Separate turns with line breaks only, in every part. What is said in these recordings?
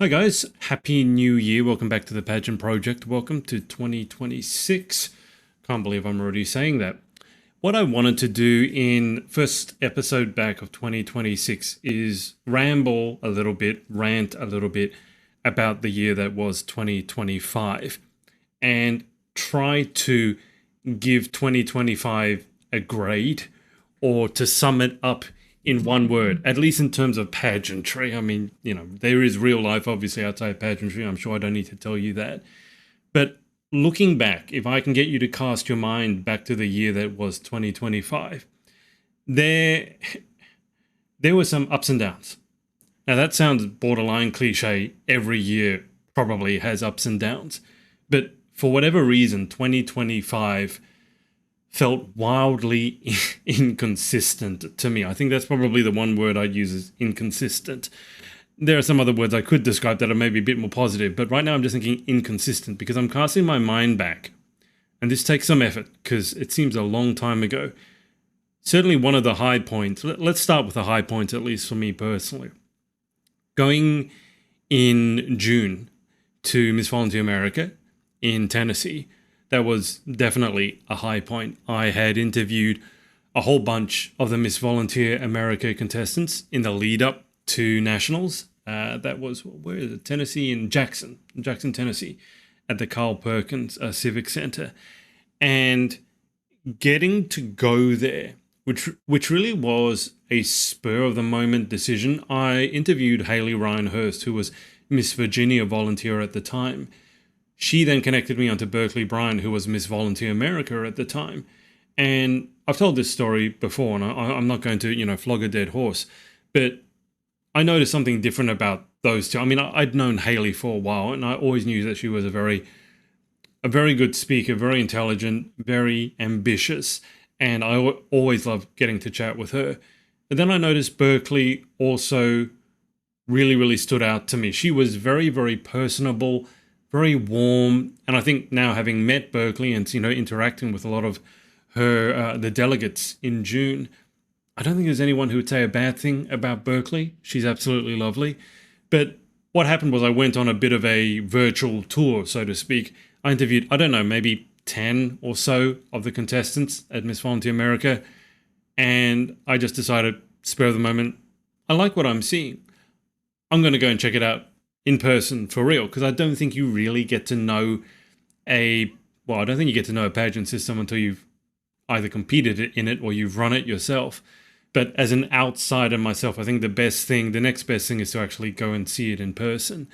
Hi guys, Happy New Year. Welcome back to the Pageant Project. Welcome to 2026. Can't believe I'm already saying that. What I wanted to do in first episode back of 2026 is ramble a little bit, rant a little bit about the year that was 2025 and try to give 2025 a grade or to sum it up in one word, at least in terms of pageantry. I mean, there is real life obviously outside pageantry. I'm sure I don't need to tell you that. But looking back, if I can get you to cast your mind back to the year that was 2025, there were some ups and downs. Now that sounds borderline cliche. Every year probably has ups and downs. But for whatever reason, 2025 felt wildly inconsistent to me. I think that's probably the one word I'd use is inconsistent. There are some other words I could describe that are maybe a bit more positive, but right now I'm just thinking inconsistent because I'm casting my mind back. And this takes some effort because it seems a long time ago. Certainly one of the high points, let's start with the high points, at least for me personally. Going in June to Miss Volunteer America in Tennessee, that was definitely a high point. I had interviewed a whole bunch of the Miss Volunteer America contestants in the lead up to Nationals. That was, where is it? Tennessee, in Jackson, Tennessee, at the Carl Perkins Civic Center. And getting to go there, which really was a spur of the moment decision. I interviewed Haley Ryan Hurst, who was Miss Virginia Volunteer at the time. She then connected me onto Berkeley Bryan, who was Miss Volunteer America at the time. And I've told this story before, and I'm not going to, flog a dead horse, but I noticed something different about those two. I mean, I'd known Haley for a while, and I always knew that she was a very good speaker, very intelligent, very ambitious, and I always loved getting to chat with her. But then I noticed Berkeley also really, really stood out to me. She was very, very personable, very warm, and I think now having met Berkeley and interacting with a lot of her the delegates in June, I don't think there's anyone who would say a bad thing about Berkeley. She's absolutely lovely. But what happened was I went on a bit of a virtual tour, so to speak. I interviewed, maybe 10 or so of the contestants at Miss Volunteer America, and I just decided, spur of the moment, I like what I'm seeing. I'm going to go and check it out in person for real, because I don't think you really get to know a pageant system until you've either competed in it or you've run it yourself. But as an outsider myself, I think the next best thing is to actually go and see it in person.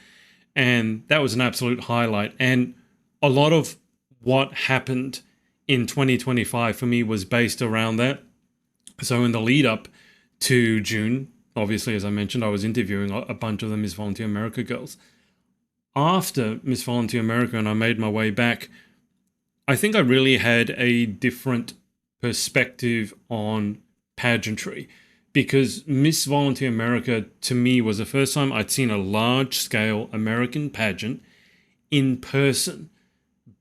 And that was an absolute highlight. And a lot of what happened in 2025 for me was based around that. So in the lead up to June, obviously, as I mentioned, I was interviewing a bunch of the Miss Volunteer America girls. After Miss Volunteer America and I made my way back, I think I really had a different perspective on pageantry, because Miss Volunteer America to me was the first time I'd seen a large-scale American pageant in person.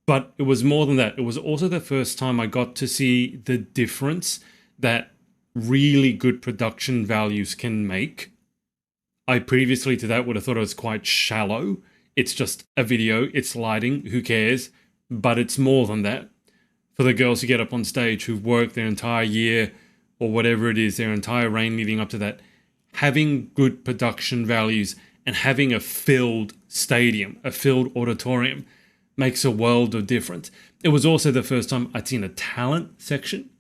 But it was more than that. It was also the first time I got to see the difference that really good production values can make. I previously to that would have thought it was quite shallow. It's just a video, it's lighting, who cares? But it's more than that. For the girls who get up on stage who've worked their entire year or whatever it is, their entire reign leading up to that, having good production values and having a filled stadium, a filled auditorium makes a world of difference. It was also the first time I'd seen a talent section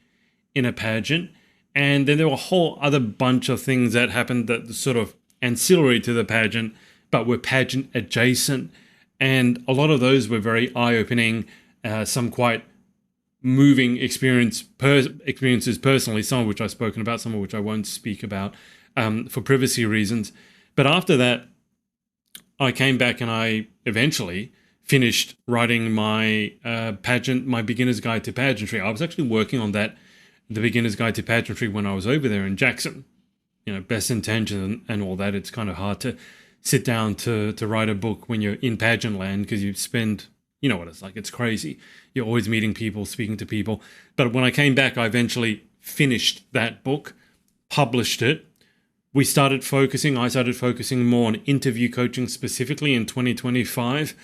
in a pageant. And then there were a whole other bunch of things that happened that were sort of ancillary to the pageant, but were pageant adjacent. And a lot of those were very eye-opening, some quite moving experiences personally, some of which I've spoken about, some of which I won't speak about for privacy reasons. But after that, I came back and I eventually finished writing my my beginner's guide to pageantry. I was actually working on that, the beginner's guide to pageantry, when I was over there in Jackson. Best intentions and all that. It's kind of hard to sit down to write a book when you're in pageant land, because you spend, you know what it's like, it's crazy. You're always meeting people, speaking to people. But when I came back, I eventually finished that book, published it, I started focusing more on interview coaching specifically in 2025,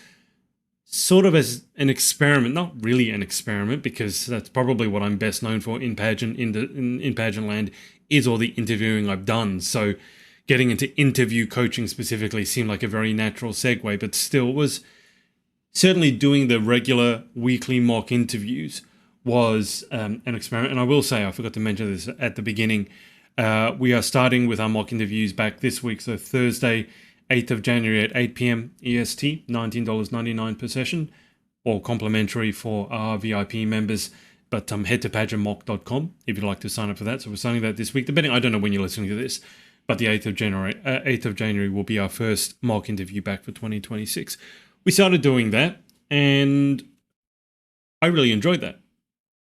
sort of as an experiment, not really an experiment, because that's probably what I'm best known for in pageant land, is all the interviewing I've done. So getting into interview coaching specifically seemed like a very natural segue, but still was certainly doing the regular weekly mock interviews was an experiment. And I will say, I forgot to mention this at the beginning, we are starting with our mock interviews back this week. So Thursday, 8th of January at 8 p.m. EST, $19.99 per session, or complimentary for our VIP members. But head to pageantmock.com if you'd like to sign up for that. So we're starting that this week, depending, I don't know when you're listening to this, but the 8th of January will be our first mock interview back for 2026. We started doing that, and I really enjoyed that.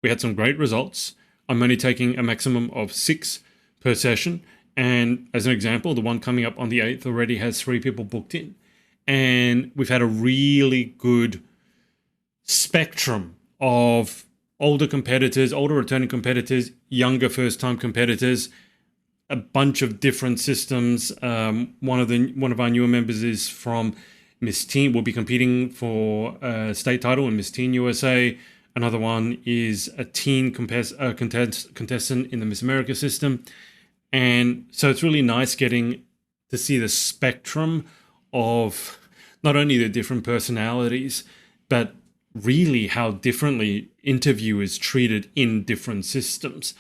We had some great results. I'm only taking a maximum of 6 per session. And as an example, the one coming up on the 8th already has 3 people booked in. And we've had a really good spectrum of older competitors, older returning competitors, younger first-time competitors, a bunch of different systems. One of our newer members is from Miss Teen, will be competing for a state title in Miss Teen USA. Another one is a teen contestant in the Miss America system. And so it's really nice getting to see the spectrum of not only the different personalities, but really how differently interview is treated in different systems.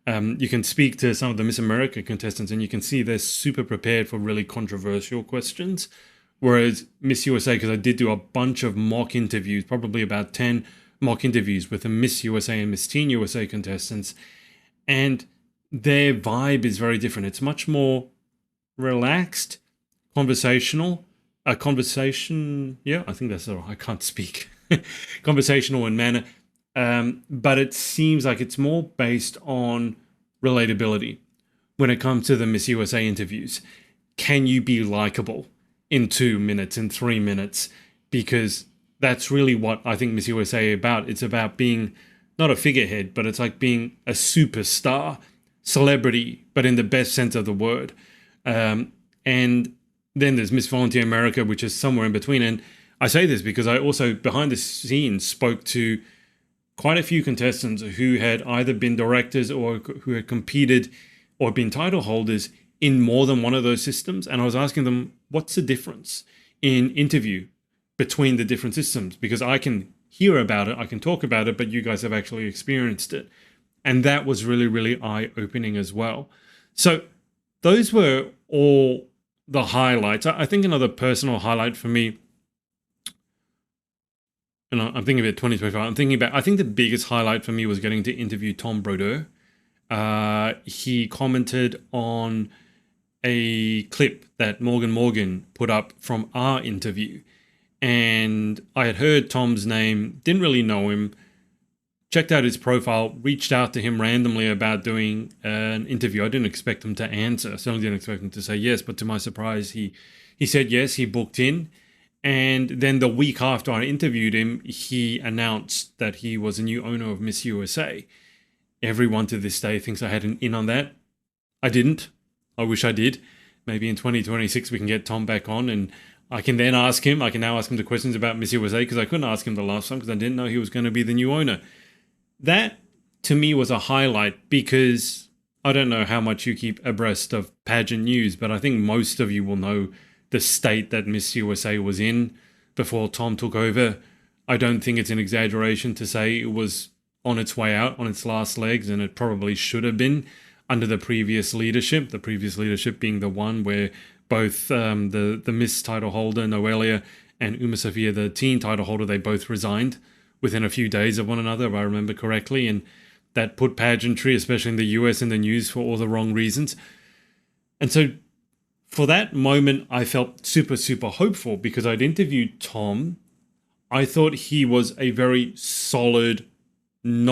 You can speak to some of the Miss America contestants and you can see they're super prepared for really controversial questions. Whereas Miss USA, because I did do a bunch of mock interviews, probably about 10 mock interviews with the Miss USA and Miss Teen USA contestants, and their vibe is very different. It's much more relaxed, conversational. I think that's all right. I can't speak. Conversational in manner. But it seems like it's more based on relatability when it comes to the Miss USA interviews. Can you be likable in 2 minutes, in 3 minutes? Because that's really what I think Miss USA is about. It's about being not a figurehead, but it's like being a superstar, celebrity, but in the best sense of the word. And then there's Miss Volunteer America, which is somewhere in between. And I say this because I also, behind the scenes, spoke to quite a few contestants who had either been directors or who had competed or been title holders in more than one of those systems. And I was asking them, what's the difference in interview between the different systems? Because I can hear about it, I can talk about it, but you guys have actually experienced it. And that was really, really eye-opening as well. So those were all the highlights. I think another personal highlight for me, and I'm thinking about 2025, I think the biggest highlight for me was getting to interview Tom Brodeur. He commented on a clip that Morgan put up from our interview. And I had heard Tom's name, didn't really know him, checked out his profile, reached out to him randomly about doing an interview. I didn't expect him to answer. I certainly didn't expect him to say yes, but to my surprise, he said yes, he booked in. And then the week after I interviewed him, he announced that he was a new owner of Miss USA. Everyone to this day thinks I had an in on that. I didn't. I wish I did. Maybe in 2026 we can get Tom back on and I can now ask him the questions about Miss USA, because I couldn't ask him the last time because I didn't know he was going to be the new owner. That, to me, was a highlight because I don't know how much you keep abreast of pageant news, but I think most of you will know the state that Miss USA was in before Tom took over. I don't think it's an exaggeration to say it was on its way out, on its last legs, and it probably should have been under the previous leadership being the one where both the Miss title holder, Noelia, and Uma Sophia, the teen title holder, they both resigned within a few days of one another, if I remember correctly, and that put pageantry, especially in the US, in the news for all the wrong reasons. And so for that moment, I felt super, super hopeful because I'd interviewed Tom. I thought he was a very solid and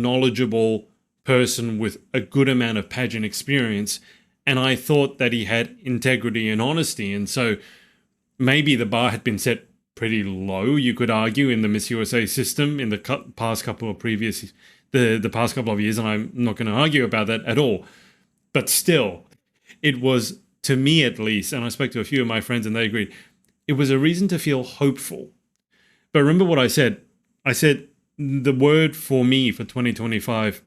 knowledgeable person with a good amount of pageant experience. And I thought that he had integrity and honesty. And so maybe the bar had been set pretty low, you could argue, in the Miss USA system in the past couple of years, and I'm not going to argue about that at all. But still, it was, to me at least, and I spoke to a few of my friends and they agreed, it was a reason to feel hopeful. But remember what I said? I said the word for me for 2025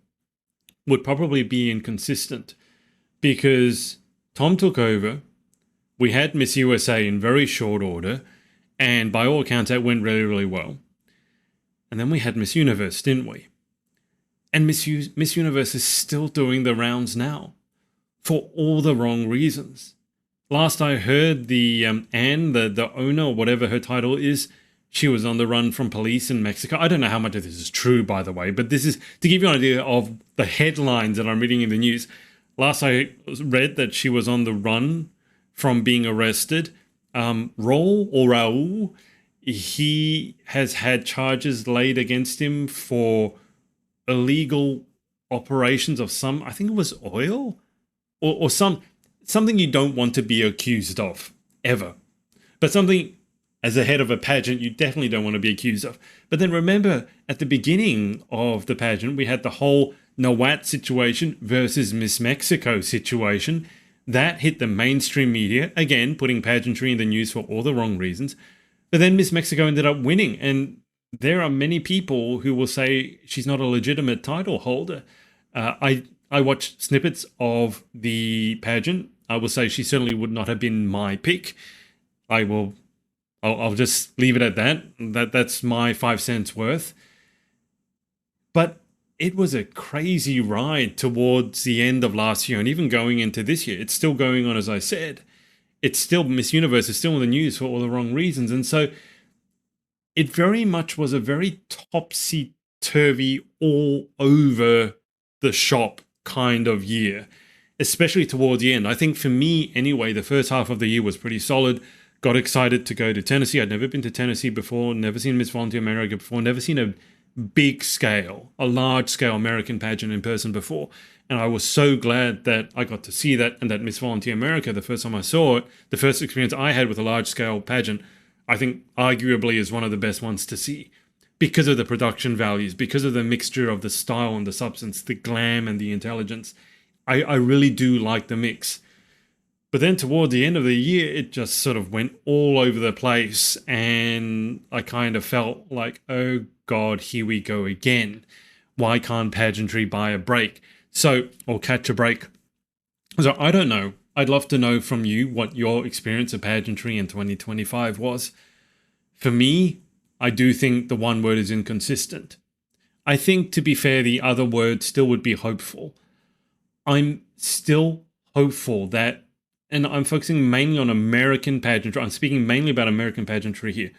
would probably be inconsistent, because Tom took over, we had Miss USA in very short order, and by all accounts that went really, really well. And then we had Miss Universe, didn't we? And Miss Universe is still doing the rounds now, for all the wrong reasons. Last I heard, Anne, the owner, or whatever her title is, she was on the run from police in Mexico. I don't know how much of this is true, by the way, but this is to give you an idea of the headlines that I'm reading in the news. Last I read that she was on the run from being arrested. Raul, he has had charges laid against him for illegal operations of some, I think it was oil or something you don't want to be accused of ever, but something as the head of a pageant you definitely don't want to be accused of. But then remember, at the beginning of the pageant, we had the whole Nawat situation versus Miss Mexico situation. That hit the mainstream media, again, putting pageantry in the news for all the wrong reasons. But then Miss Mexico ended up winning, and there are many people who will say she's not a legitimate title holder. I watched snippets of the pageant. I will say she certainly would not have been my pick. I'll just leave it at that. That's my 5 cents worth. But it was a crazy ride towards the end of last year and even going into this year. It's still going on, as I said. It's still, Miss Universe is still in the news for all the wrong reasons. And so it very much was a very topsy-turvy, all over the shop kind of year, especially towards the end. I think for me, anyway, the first half of the year was pretty solid. Got excited to go to Tennessee. I'd never been to Tennessee before, never seen Miss Volunteer America before, never seen a big scale, a large scale American pageant in person before. And I was so glad that I got to see that, and that Miss Volunteer America, the first time I saw it, the first experience I had with a large scale pageant, I think arguably is one of the best ones to see, because of the production values, because of the mixture of the style and the substance, the glam and the intelligence. I really do like the mix. But then toward the end of the year, it just sort of went all over the place, and I kind of felt like, oh God, here we go again. Why can't pageantry buy a break? Or catch a break. So I don't know. I'd love to know from you what your experience of pageantry in 2025 was. For me, I do think the one word is inconsistent. I think, to be fair, the other word still would be hopeful. I'm still hopeful that, and I'm focusing mainly on American pageantry. I'm speaking mainly about American pageantry here.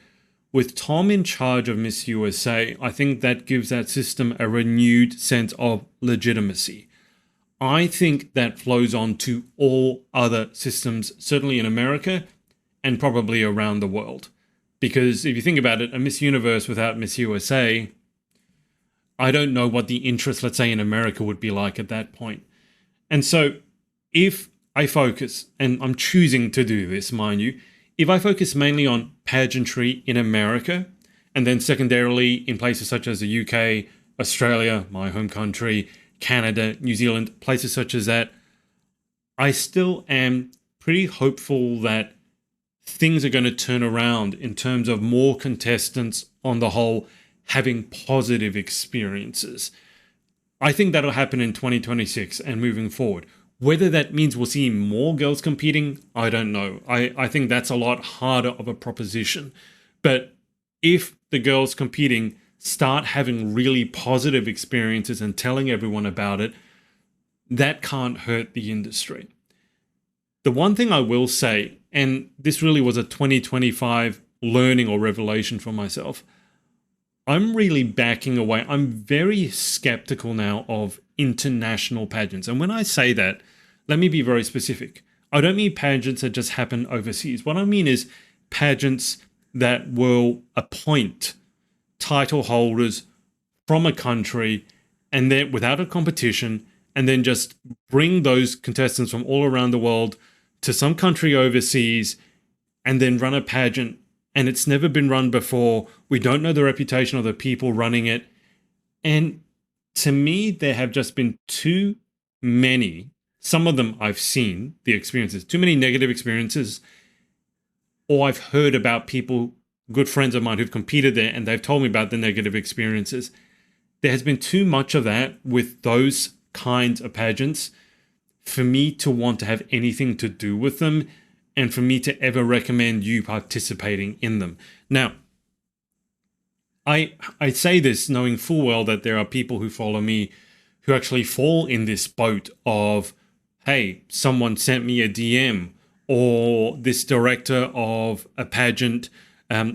With Tom in charge of Miss USA, I think that gives that system a renewed sense of legitimacy. I think that flows on to all other systems, certainly in America and probably around the world. Because if you think about it, a Miss Universe without Miss USA, I don't know what the interest, let's say, in America would be like at that point. And so if I focus, and I'm choosing to do this, mind you, if I focus mainly on pageantry in America, and then secondarily in places such as the UK, Australia, my home country, Canada, New Zealand, places such as that, I still am pretty hopeful that things are going to turn around in terms of more contestants on the whole having positive experiences. I think that'll happen in 2026 and moving forward. Whether that means we'll see more girls competing, I don't know. I think that's a lot harder of a proposition. But if the girls competing start having really positive experiences and telling everyone about it, that can't hurt the industry. The one thing I will say, and this really was a 2025 learning or revelation for myself, I'm really backing away. I'm very skeptical now of international pageants. And when I say that, let me be very specific. I don't mean pageants that just happen overseas. What I mean is pageants that will appoint title holders from a country and then without a competition, and then just bring those contestants from all around the world to some country overseas and then run a pageant. And it's never been run before. We don't know the reputation of the people running it. And to me, there have just been too many some of them I've seen the experiences, too many negative experiences, or I've heard about people, good friends of mine who've competed there and they've told me about the negative experiences. There has been too much of that with those kinds of pageants for me to want to have anything to do with them and for me to ever recommend you participating in them. Now, I say this knowing full well that there are people who follow me who actually fall in this boat of, hey, someone sent me a DM, or this director of a pageant,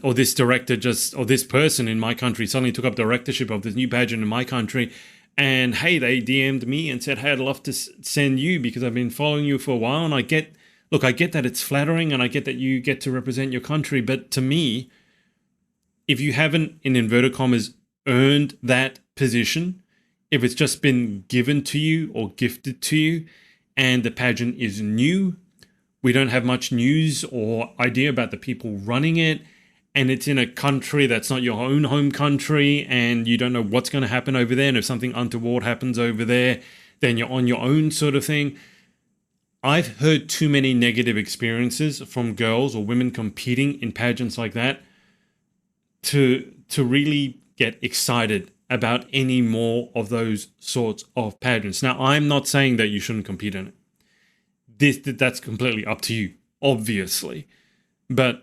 or this director or this person in my country suddenly took up directorship of this new pageant in my country. And hey, they DM'd me and said, hey, I'd love to send you because I've been following you for a while. And I get that it's flattering and I get that you get to represent your country. But to me, if you haven't, in inverted commas, earned that position, if it's just been given to you or gifted to you and the pageant is new, we don't have much news or idea about the people running it, and it's in a country that's not your own home country, and you don't know what's going to happen over there, and if something untoward happens over there, then you're on your own sort of thing. I've heard too many negative experiences from girls or women competing in pageants like that to really get excited about any more of those sorts of pageants. Now, I'm not saying that you shouldn't compete in it. That's completely up to you, obviously. But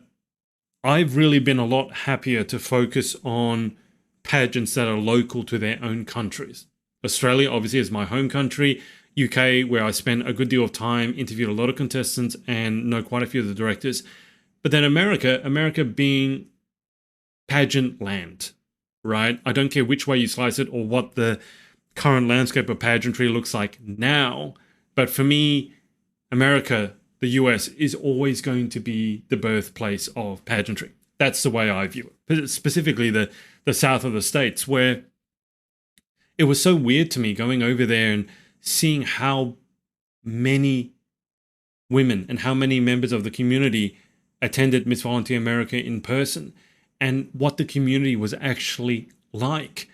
I've really been a lot happier to focus on pageants that are local to their own countries. Australia, obviously, is my home country. UK, where I spent a good deal of time, interviewed a lot of contestants and know quite a few of the directors. But then America being pageant land, right? I don't care which way you slice it or what the current landscape of pageantry looks like now. But for me, America, the US, is always going to be the birthplace of pageantry. That's the way I view it. Specifically the south of the States, where it was so weird to me going over there and seeing how many women and how many members of the community attended Miss Volunteer America in person and what the community was actually like.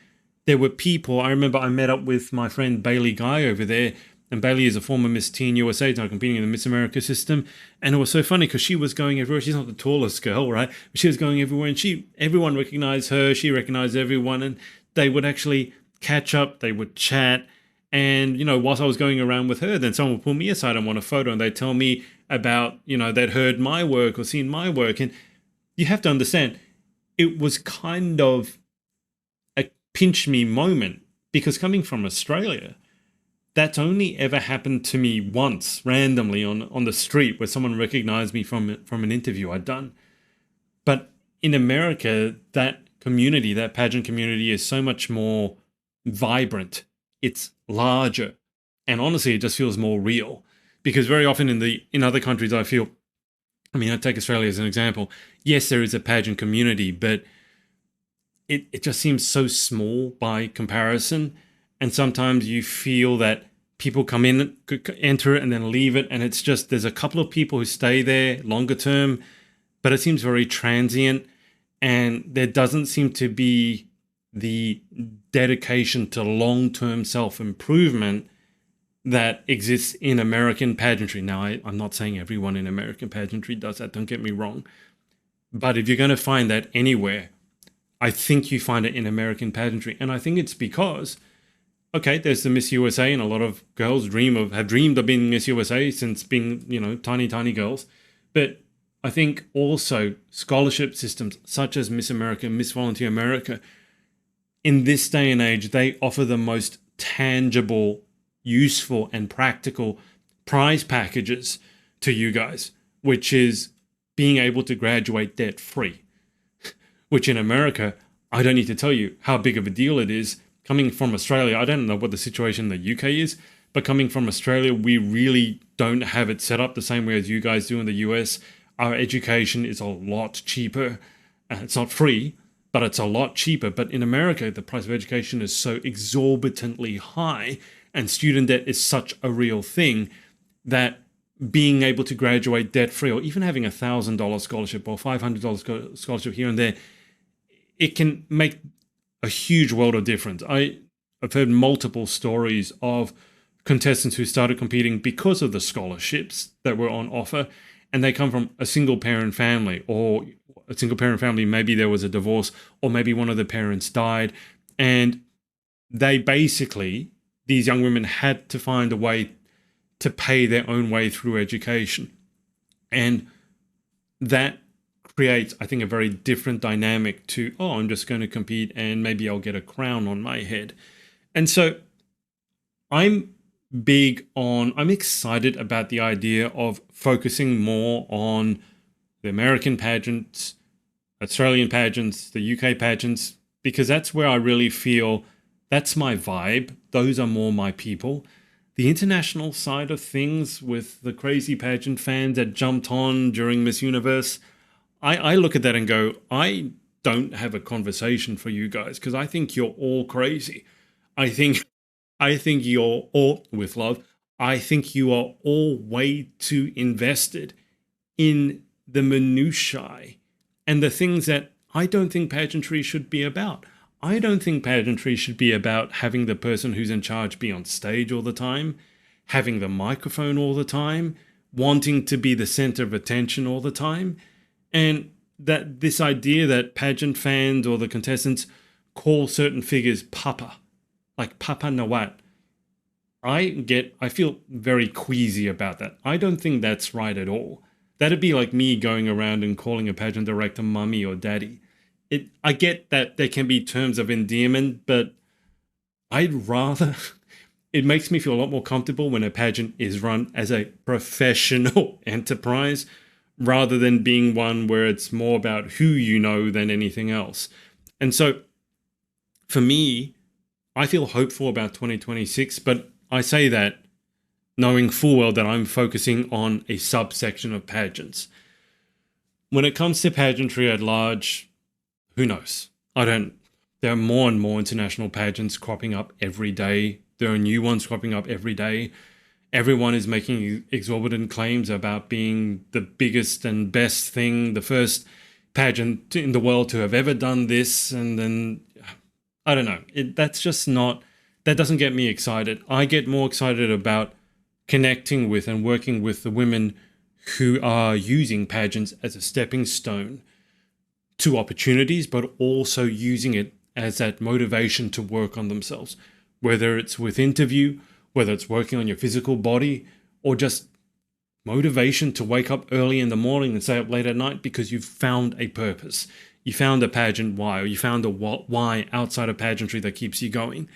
There were people, I remember I met up with my friend Bailey Guy over there, and Bailey is a former Miss Teen USA, now competing in the Miss America system. And it was so funny because she was going everywhere. She's not the tallest girl, right? But she was going everywhere and everyone recognized her. She recognized everyone, and they would actually catch up. They would chat. And, whilst I was going around with her, then someone would pull me aside and want a photo, and they'd tell me about, they'd heard my work or seen my work. And you have to understand, it was kind of a pinch me moment, because coming from Australia, that's only ever happened to me once, randomly on the street, where someone recognized me from an interview I'd done. But in America, that community, that pageant community, is so much more vibrant. It's larger. And honestly, it just feels more real. Because very often in other countries, I feel, I take Australia as an example. Yes, there is a pageant community, but it just seems so small by comparison. And sometimes you feel that people come in, enter it, and then leave it. And it's just, there's a couple of people who stay there longer term, but it seems very transient. And there doesn't seem to be the dedication to long-term self-improvement that exists in American pageantry. Now, I'm not saying everyone in American pageantry does that, don't get me wrong. But if you're going to find that anywhere, I think you find it in American pageantry. And I think it's because, okay, there's the Miss USA, and a lot of girls have dreamed of being Miss USA since being, tiny, tiny girls. But I think also scholarship systems such as Miss America, Miss Volunteer America, in this day and age, they offer the most tangible, useful, and practical prize packages to you guys, which is being able to graduate debt-free. Which in America, I don't need to tell you how big of a deal it is. Coming from Australia, I don't know what the situation in the UK is, but coming from Australia, we really don't have it set up the same way as you guys do in the US. Our education is a lot cheaper. It's not free, but it's a lot cheaper. But in America, the price of education is so exorbitantly high, and student debt is such a real thing, that being able to graduate debt-free, or even having $1,000 scholarship or $500 scholarship here and there, it can make a huge world of difference. I've heard multiple stories of contestants who started competing because of the scholarships that were on offer, and they come from a single parent family, or a single parent family, maybe there was a divorce, or maybe one of the parents died, and they basically, these young women had to find a way to pay their own way through education. And that creates, I think, a very different dynamic to, oh, I'm just going to compete and maybe I'll get a crown on my head. And so I'm excited about the idea of focusing more on the American pageants, Australian pageants, the UK pageants, because that's where I really feel that's my vibe. Those are more my people. The international side of things with the crazy pageant fans that jumped on during Miss Universe, I look at that and go, I don't have a conversation for you guys because I think you're all crazy. I think you're all, with love, I think you are all way too invested in the minutiae and the things that I don't think pageantry should be about. I don't think pageantry should be about having the person who's in charge be on stage all the time, having the microphone all the time, wanting to be the center of attention all the time. And that this idea that pageant fans or the contestants call certain figures Papa, like Papa Nawat. I feel very queasy about that. I don't think that's right at all. That'd be like me going around and calling a pageant director mummy or daddy. I get that there can be terms of endearment, but I'd rather, it makes me feel a lot more comfortable when a pageant is run as a professional enterprise rather than being one where it's more about who you know than anything else. And so for me, I feel hopeful about 2026, but I say that knowing full well that I'm focusing on a subsection of pageants. When it comes to pageantry at large, who knows? There are more and more international pageants cropping up every day. There are new ones cropping up every day. Everyone is making exorbitant claims about being the biggest and best thing, the first pageant in the world to have ever done this. And then, I don't know, that doesn't get me excited. I get more excited about connecting with and working with the women who are using pageants as a stepping stone to opportunities, but also using it as that motivation to work on themselves, whether it's with interview, whether it's working on your physical body, or just motivation to wake up early in the morning and stay up late at night because you've found a purpose. You found a pageant why, or you found a why outside of pageantry that keeps you going.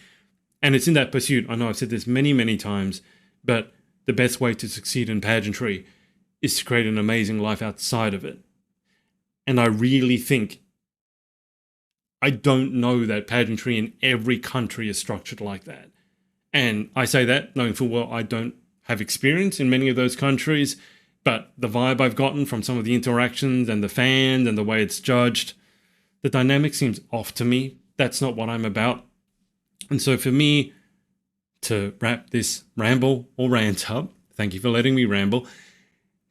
And it's in that pursuit. I know I've said this many, many times, but the best way to succeed in pageantry is to create an amazing life outside of it. And I really think, I don't know that pageantry in every country is structured like that. And I say that knowing full well I don't have experience in many of those countries, but the vibe I've gotten from some of the interactions and the fans and the way it's judged, the dynamic seems off to me. That's not what I'm about. And so for me, to wrap this ramble or rant up, thank you for letting me ramble,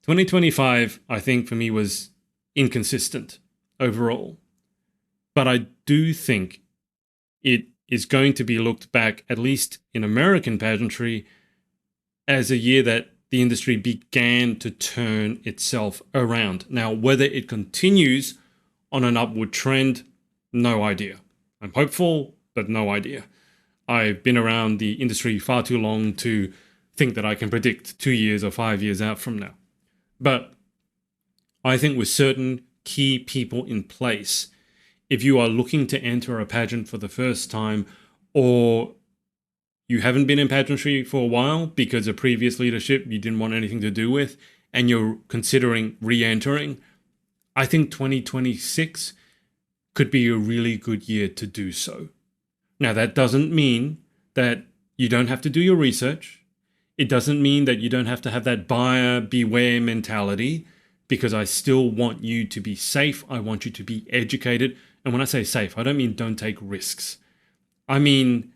2025, I think for me was inconsistent overall. But I do think it is going to be looked back, at least in American pageantry, as a year that the industry began to turn itself around. Now, whether it continues on an upward trend, no idea. I'm hopeful, but no idea. I've been around the industry far too long to think that I can predict 2 years or 5 years out from now. But I think with certain key people in place, if you are looking to enter a pageant for the first time, or you haven't been in pageantry for a while because of previous leadership you didn't want anything to do with, and you're considering re-entering, I think 2026 could be a really good year to do so. Now, that doesn't mean that you don't have to do your research. It doesn't mean that you don't have to have that buyer beware mentality, because I still want you to be safe. I want you to be educated. And when I say safe, I don't mean don't take risks. I mean,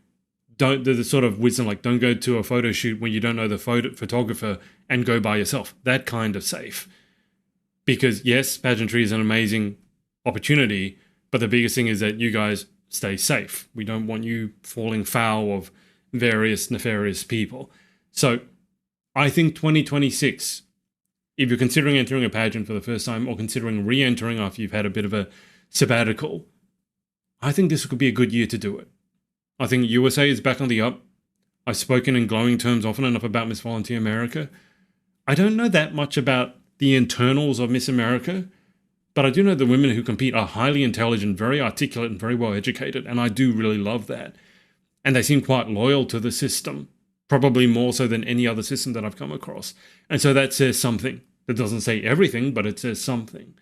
the sort of wisdom, like don't go to a photo shoot when you don't know the photographer and go by yourself. That kind of safe. Because yes, pageantry is an amazing opportunity, but the biggest thing is that you guys stay safe. We don't want you falling foul of various nefarious people. So I think 2026, if you're considering entering a pageant for the first time or considering re-entering after you've had a bit of a sabbatical, I think this could be a good year to do it. I think USA is back on the up. I've spoken in glowing terms often enough about Miss Volunteer America. I don't know that much about the internals of Miss America, but I do know the women who compete are highly intelligent, very articulate, and very well educated, and I do really love that. And they seem quite loyal to the system, probably more so than any other system that I've come across. And so that says something. That doesn't say everything, but it says something.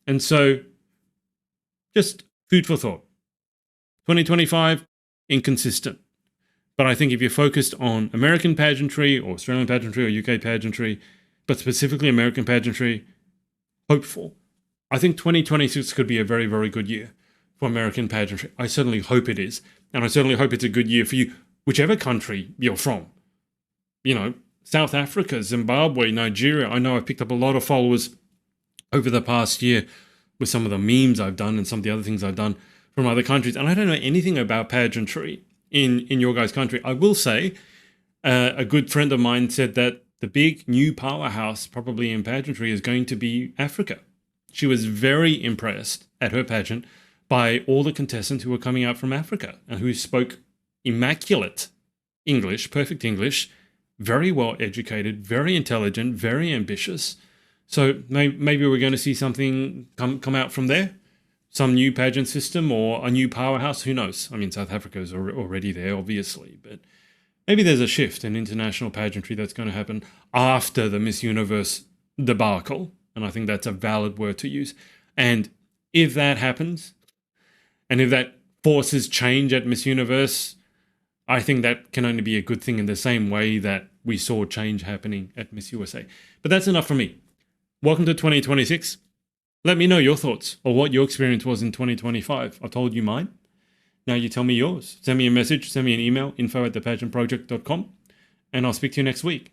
And so, just food for thought. 2025, inconsistent. But I think if you're focused on American pageantry or Australian pageantry or UK pageantry, but specifically American pageantry, hopeful. I think 2026 could be a very, very good year for American pageantry. I certainly hope it is. And I certainly hope it's a good year for you, whichever country you're from. You know, South Africa, Zimbabwe, Nigeria. I know I've picked up a lot of followers over the past year with some of the memes I've done and some of the other things I've done from other countries. And I don't know anything about pageantry in your guys' country. I will say a good friend of mine said that the big new powerhouse probably in pageantry is going to be Africa. She was very impressed at her pageant by all the contestants who were coming out from Africa and who spoke immaculate English, perfect English, very well educated, very intelligent, very ambitious. So maybe we're going to see something come out from there. Some new pageant system or a new powerhouse, who knows? I mean, South Africa is already there, obviously, but maybe there's a shift in international pageantry that's going to happen after the Miss Universe debacle, and I think that's a valid word to use. And if that happens, and if that forces change at Miss Universe, I think that can only be a good thing in the same way that we saw change happening at Miss USA. But that's enough for me. Welcome to 2026. Let me know your thoughts or what your experience was in 2025. I told you mine. Now you tell me yours. Send me a message, send me an email, info@thepageantproject.com, and I'll speak to you next week.